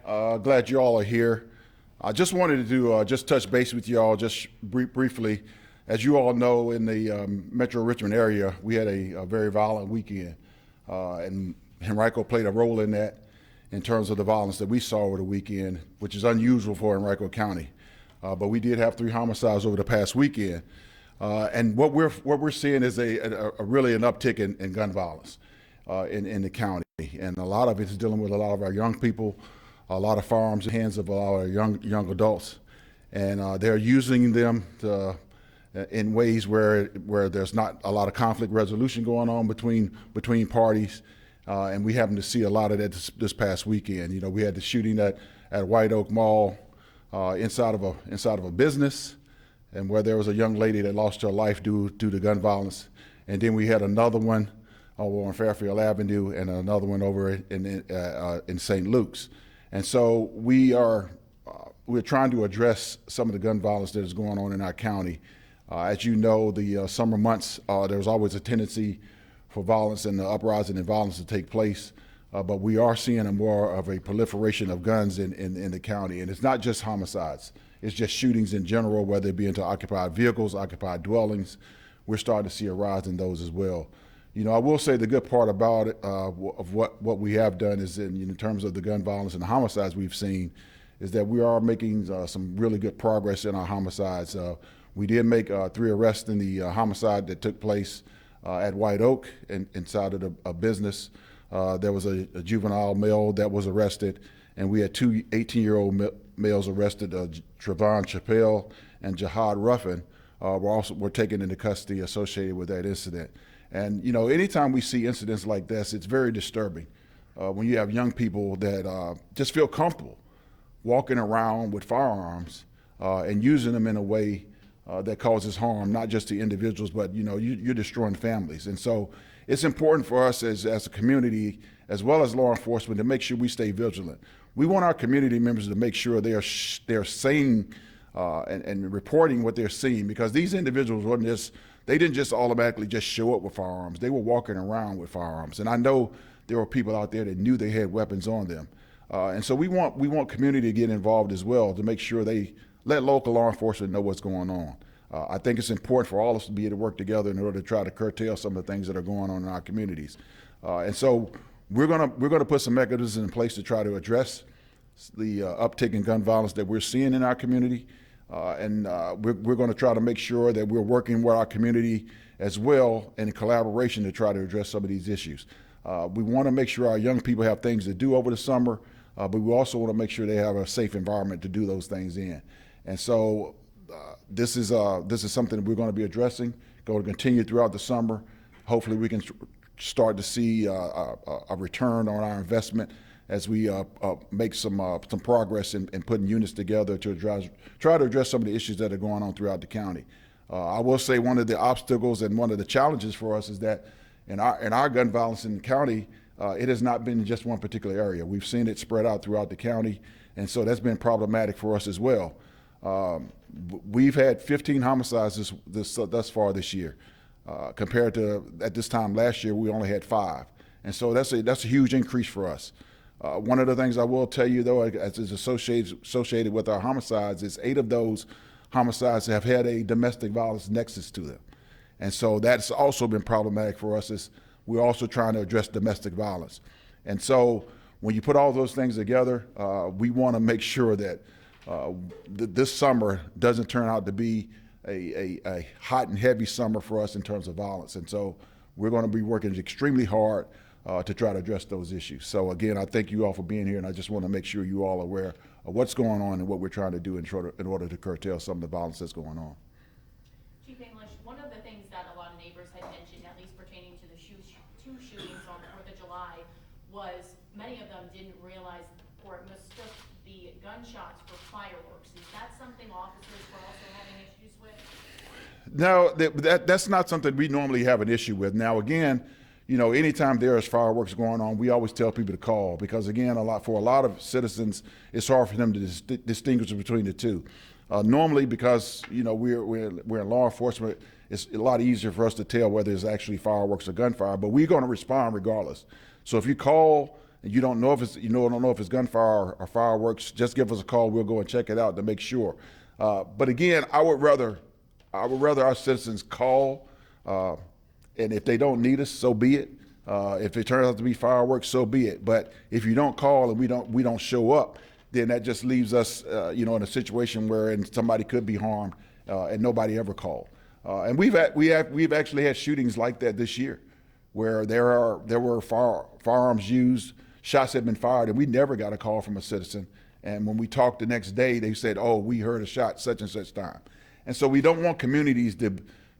Glad you all are here. I just wanted to just touch base with you all just briefly. As you all know, in the Metro Richmond area, we had a very violent weekend, and Henrico played a role in that in terms of the violence that we saw over the weekend, which is unusual for Henrico County. But we did have 3 homicides over the past weekend, and what we're seeing is a really an uptick in gun violence in the county, and a lot of it is dealing with a lot of our young people, a lot of firearms in the hands of a lot of young adults, and they're using them in ways where there's not a lot of conflict resolution going on between parties, and we happen to see a lot of that this past weekend. You know, we had the shooting at White Oak Mall inside of a business, and where there was a young lady that lost her life due to gun violence, and then we had another one over on Fairfield Avenue and another one over in St. Luke's. And so we're trying to address some of the gun violence that is going on in our county. As you know, the summer months, there's always a tendency for violence and the uprising in violence to take place. But we are seeing more of a proliferation of guns in the county. And it's not just homicides. It's just shootings in general, whether it be into occupied vehicles, occupied dwellings. We're starting to see a rise in those as well. You know, I will say the good part about it, of what we have done is in terms of the gun violence and the homicides we've seen, is that we are making some really good progress in our homicides. We did make 3 arrests in the homicide that took place at White Oak inside of a business. There was a juvenile male that was arrested, and we had 2 18-year-old males arrested, Trevon Chappelle and Jihad Ruffin were taken into custody associated with that incident. And, you know, anytime we see incidents like this, it's very disturbing when you have young people that just feel comfortable walking around with firearms and using them in a way that causes harm, not just to individuals, but, you know, you're destroying families. And so it's important for us as a community, as well as law enforcement, to make sure we stay vigilant. We want our community members to make sure they're seeing and reporting what they're seeing, because these individuals they didn't just automatically just show up with firearms. They were walking around with firearms. And I know there were people out there that knew they had weapons on them. And so we want community to get involved as well, to make sure they let local law enforcement know what's going on. I think it's important for all of us to be able to work together in order to try to curtail some of the things that are going on in our communities. And so we're gonna put some mechanisms in place to try to address the uptick in gun violence that we're seeing in our community. And we're going to try to make sure that we're working with our community as well in collaboration to try to address some of these issues. We want to make sure our young people have things to do over the summer, but we also want to make sure they have a safe environment to do those things in. And so this is something that we're going to be addressing, going to continue throughout the summer. Hopefully we can start to see a return on our investment as we make some progress in putting units together to try to address some of the issues that are going on throughout the county. I will say one of the obstacles and one of the challenges for us is that in our gun violence in the county, it has not been in just one particular area. We've seen it spread out throughout the county, and so that's been problematic for us as well. We've had 15 homicides thus far this year, compared to at this time last year we only had 5, and so that's a huge increase for us. One of the things I will tell you, though, as is associated with our homicides, is 8 of those homicides have had a domestic violence nexus to them. And so that's also been problematic for us, as we're also trying to address domestic violence. And so when you put all those things together, we want to make sure that this summer doesn't turn out to be a hot and heavy summer for us in terms of violence. And so we're going to be working extremely hard to try to address those issues. So again, I thank you all for being here, and I just want to make sure you all are aware of what's going on and what we're trying to do in order to curtail some of the violence that's going on. Chief English, one of the things that a lot of neighbors had mentioned, at least pertaining to the 2 shootings on the 4th of July, was many of them didn't realize or mistook the gunshots for fireworks. Is that something officers were also having issues with? No, that's not something we normally have an issue with. Now, again, you know, anytime there is fireworks going on, we always tell people to call, because again, for a lot of citizens, it's hard for them to distinguish between the two. Normally, because you know we're in law enforcement, it's a lot easier for us to tell whether it's actually fireworks or gunfire. But we're going to respond regardless. So if you call and you don't know if it's, don't know if it's gunfire or fireworks, just give us a call. We'll go and check it out to make sure. But again, I would rather our citizens call, and if they don't need us, so be it. If it turns out to be fireworks, so be it. But if you don't call and we don't show up, then that just leaves us, in a situation where somebody could be harmed, and nobody ever called. And we've actually had shootings like that this year, where there were firearms used, shots had been fired, and we never got a call from a citizen. And when we talked the next day, they said, "Oh, we heard a shot such and such time." And so we don't want communities to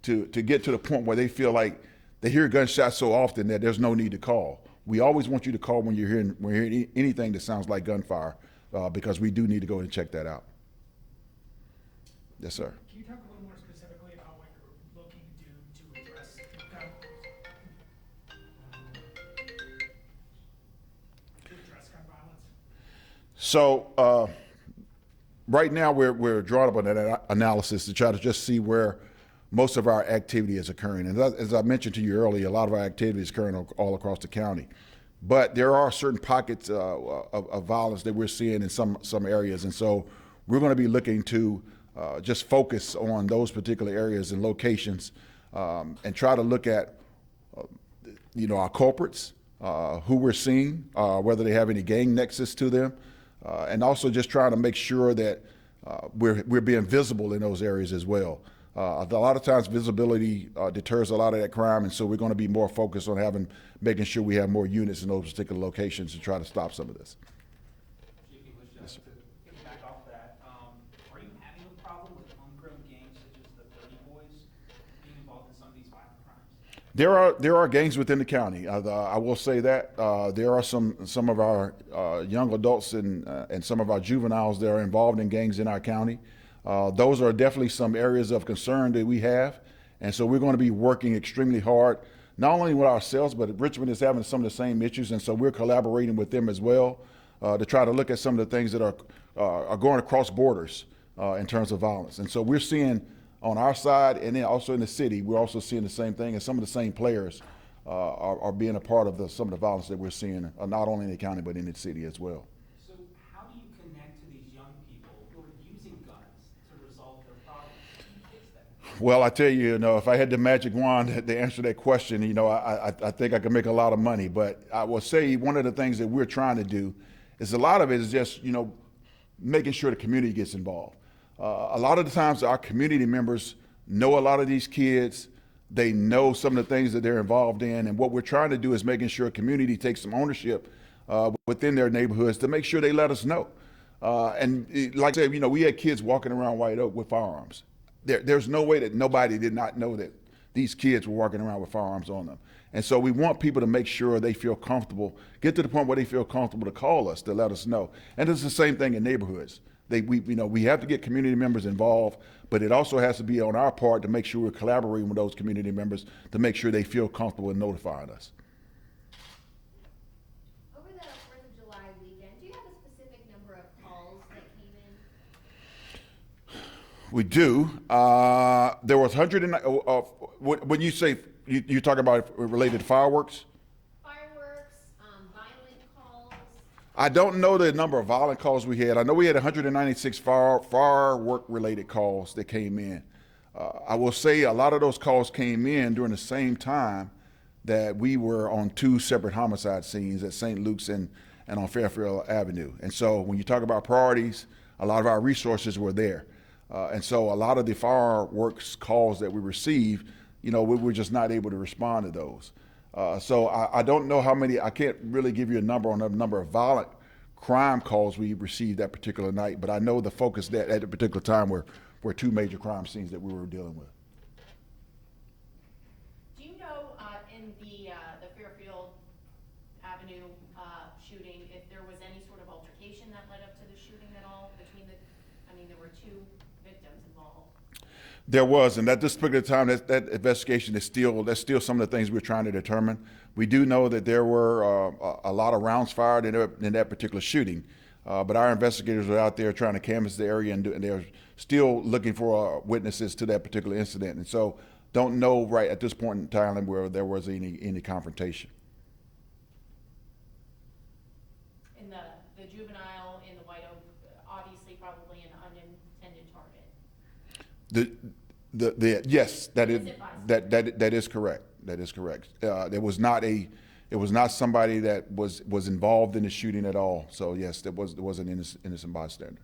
get to the point where they feel like they hear gunshots so often that there's no need to call. We always want you to call when you're hearing anything that sounds like gunfire, because we do need to go and check that out. Yes, sir. Can you talk a little more specifically about what you're looking to do to address gun violence? So right now we're drawing up an analysis to try to just see where most of our activity is occurring. And as I mentioned to you earlier, a lot of our activity is occurring all across the county. But there are certain pockets of violence that we're seeing in some areas. And so we're going to be looking to just focus on those particular areas and locations, and try to look at our culprits, who we're seeing, whether they have any gang nexus to them, and also just trying to make sure that we're being visible in those areas as well. A lot of times visibility deters a lot of that crime, and so we're going to be more focused on making sure we have more units in those particular locations to try to stop some of this. Yes, to piggyback off that, are you having a problem with homegrown gangs such as the 30 Boys being involved in some of these violent crimes? There are gangs within the county. I will say that there are some of our young adults and some of our juveniles that are involved in gangs in our county. Those are definitely some areas of concern that we have, and so we're going to be working extremely hard, not only with ourselves, but Richmond is having some of the same issues, and so we're collaborating with them as well to try to look at some of the things that are going across borders in terms of violence. And so we're seeing on our side, and then also in the city, we're also seeing the same thing, and some of the same players are being a part of some of the violence that we're seeing, not only in the county, but in the city as well. So how do you connect to these young people who are using guns to resolve their problems? How do you fix that? Well, I tell you, if I had the magic wand to answer that question, I think I could make a lot of money. But I will say one of the things that we're trying to do is a lot of it is just, making sure the community gets involved. A lot of the times our community members know a lot of these kids. They know some of the things that they're involved in. And what we're trying to do is making sure community takes some ownership within their neighborhoods to make sure they let us know. Like I said, we had kids walking around White Oak with firearms. There's no way that nobody did not know that these kids were walking around with firearms on them. And so we want people to make sure they feel comfortable, get to the point where they feel comfortable to call us, to let us know. And it's the same thing in neighborhoods. We have to get community members involved, but it also has to be on our part to make sure we're collaborating with those community members to make sure they feel comfortable in notifying us. Over the 4th of July weekend, do you have a specific number of calls that came in? We do. There was 109. When you say you talk about it related to fireworks. Fireworks, violent calls. I don't know the number of violent calls we had. I know we had 196 firework-related calls that came in. I will say a lot of those calls came in during the same time that we were on two separate homicide scenes at St. Luke's and on Fairfield Avenue. And so when you talk about priorities, a lot of our resources were there. And so a lot of the fireworks calls that we received, we were just not able to respond to those. So I don't know how many, I can't really give you a number on the number of violent crime calls we received that particular night, but I know the focus that at a particular time were two major crime scenes that we were dealing with. Do you know, in the Fairfield Avenue shooting, if there was any sort of altercation that led up to the shooting at all between there were two victims involved? There was, and at this particular time, that investigation that's still some of the things we're trying to determine. We do know that there were a lot of rounds fired in that particular shooting, but our investigators are out there trying to canvass the area, and they're still looking for witnesses to that particular incident, and so don't know right at this point in time where there was any confrontation. White Oak, obviously probably an unintended target. Yes, that is, Innocent bystander. that is correct. That is correct. It was not somebody that was involved in the shooting at all. So yes, there was an innocent bystander.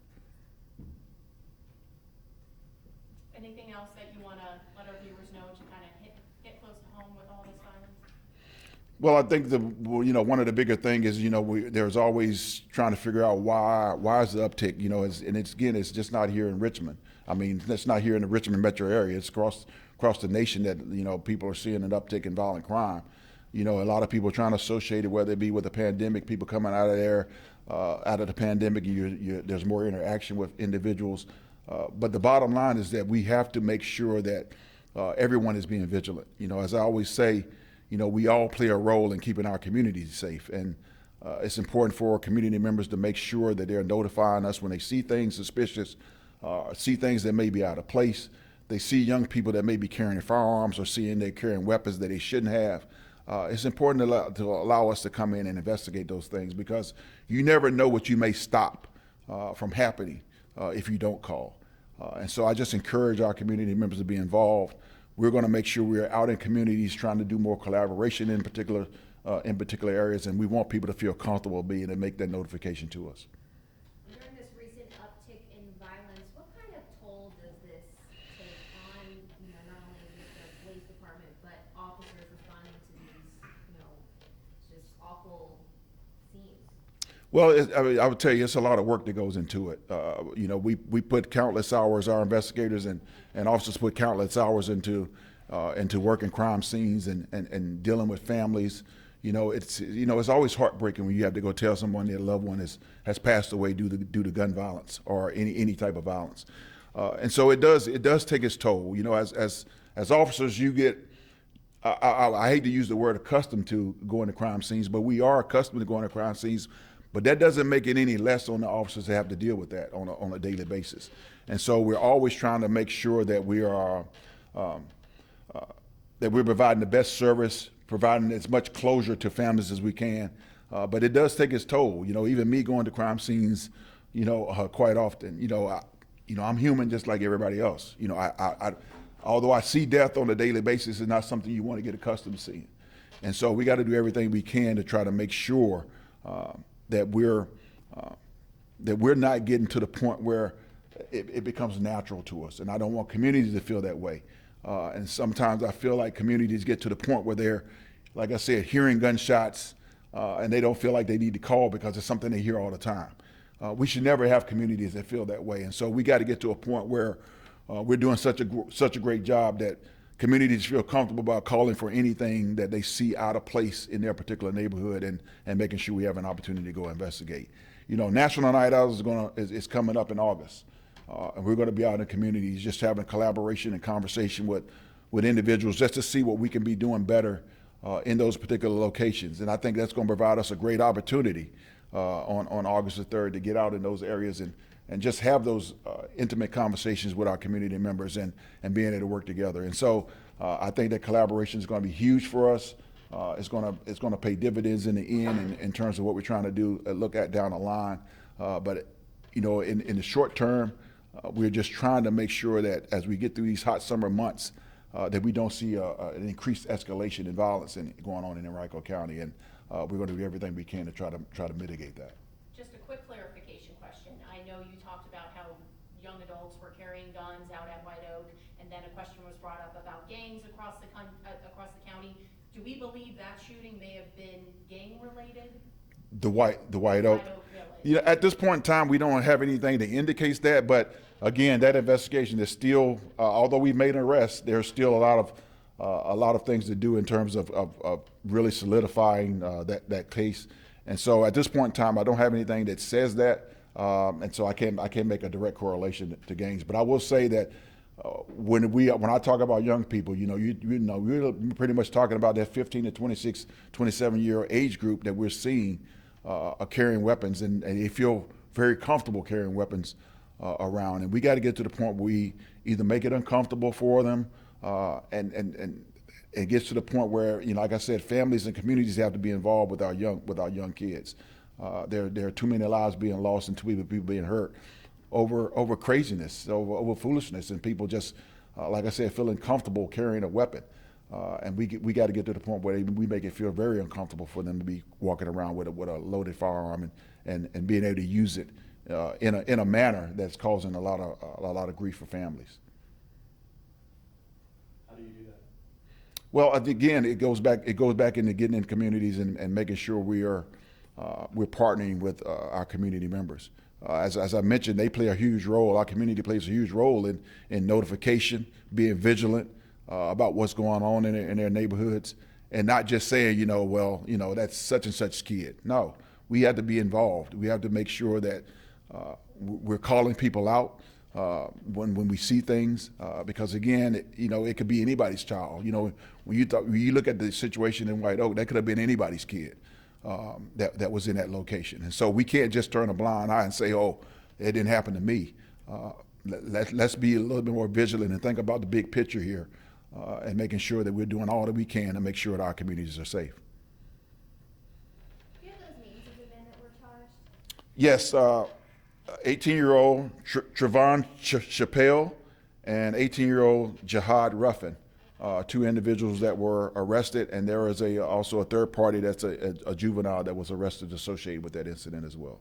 Anything else that you want to let our viewers know to kind of hit close to home with all this violence? Well, I think one of the bigger thing is, there's always trying to figure out why is the uptick, it's just not here in Richmond. I mean, it's not here in the Richmond metro area. It's across the nation that, people are seeing an uptick in violent crime. A lot of people trying to associate it, whether it be with the pandemic, people coming out of there, out of the pandemic, there's more interaction with individuals. But the bottom line is that we have to make sure that everyone is being vigilant. As I always say, we all play a role in keeping our communities safe. And it's important for community members to make sure that they're notifying us when they see things suspicious, see things that may be out of place. They see young people that may be carrying firearms or seeing they're carrying weapons that they shouldn't have. It's important to allow us to come in and investigate those things, because you never know what you may stop from happening if you don't call. And so I just encourage our community members to be involved. We're going to make sure we're out in communities trying to do more collaboration in particular areas, and we want people to feel comfortable being and make that notification to us. During this recent uptick in violence, what kind of toll does this take on, not only the police department, but officers responding to these, just awful scenes? Well, I would tell you, it's a lot of work that goes into it. We put countless hours, our investigators and officers put countless hours into working crime scenes and dealing with families. It's always heartbreaking when you have to go tell someone their loved one has passed away due to gun violence or any type of violence. And so it does take its toll. As officers, you get, I hate to use the word accustomed to going to crime scenes, but we are accustomed to going to crime scenes. But that doesn't make it any less on the officers that have to deal with that on a daily basis. And so we're always trying to make sure that we are that we're providing the best service, providing as much closure to families as we can. But it does take its toll. Even me going to crime scenes, quite often. I'm human just like everybody else. Although I see death on a daily basis, it's not something you want to get accustomed to seeing. And so we got to do everything we can to try to make sure that we're not getting to the point where it becomes natural to us. And I don't want communities to feel that way. And sometimes I feel like communities get to the point where they're, like I said, hearing gunshots and they don't feel like they need to call because it's something they hear all the time. We should never have communities that feel that way. And so we got to get to a point where we're doing such a great job that communities feel comfortable about calling for anything that they see out of place in their particular neighborhood and making sure we have an opportunity to go investigate. National Night Out is coming up in August. And we're going to be out in the communities just having collaboration and conversation with individuals just to see what we can be doing better in those particular locations. And I think that's going to provide us a great opportunity on August the 3rd to get out in those areas and just have those intimate conversations with our community members and being able to work together. And so I think that collaboration is going to be huge for us. It's going to pay dividends in the end in terms of what we're trying to do, look at down the line. But in the short term, we're just trying to make sure that as we get through these hot summer months, that we don't see an increased escalation in violence going on in Henrico County. And we're going to do everything we can to try to mitigate that. Just a quick clarification question. I know you talked about how young adults were carrying guns out at White Oak, and then a question was brought up about gangs across the county. Do we believe that shooting may have been gang related? The White Oak. At this point in time, we don't have anything that indicates that. But again, that investigation is still, although we've made an arrest, there's still a lot of things to do in terms of really solidifying that case. And so at this point in time, I don't have anything that says that, and so I can't make a direct correlation to gangs. But I will say that when I talk about young people, we're pretty much talking about that 15 to 26, 27-year age group that we're seeing are carrying weapons, and they feel very comfortable carrying weapons around. And we got to get to the point where we either make it uncomfortable for them, and it gets to the point where, like I said, families and communities have to be involved with our young kids. There are too many lives being lost and too many people being hurt over craziness, over foolishness, and people just, like I said, feeling comfortable carrying a weapon. And we got to get to the point where we make it feel very uncomfortable for them to be walking around with a loaded firearm and being able to use it in a manner that's causing a lot of grief for families. How do you do that? Well, again, it goes back into getting in communities and making sure we're partnering with our community members. As I mentioned, they play a huge role. Our community plays a huge role in notification, being vigilant about what's going on in their neighborhoods, and not just saying, well, that's such and such kid. No, we have to be involved. We have to make sure that we're calling people out when we see things, because again, it could be anybody's child. When you look at the situation in White Oak, that could have been anybody's kid that was in that location. And so we can't just turn a blind eye and say, oh, it didn't happen to me. Let's be a little bit more vigilant and think about the big picture here, and making sure that we're doing all that we can to make sure that our communities are safe. Do you have those names of the men that were charged? Yes, 18-year-old Trevon Chappelle and 18-year-old Jihad Ruffin, two individuals that were arrested, and there is also a third party that's a juvenile that was arrested associated with that incident as well.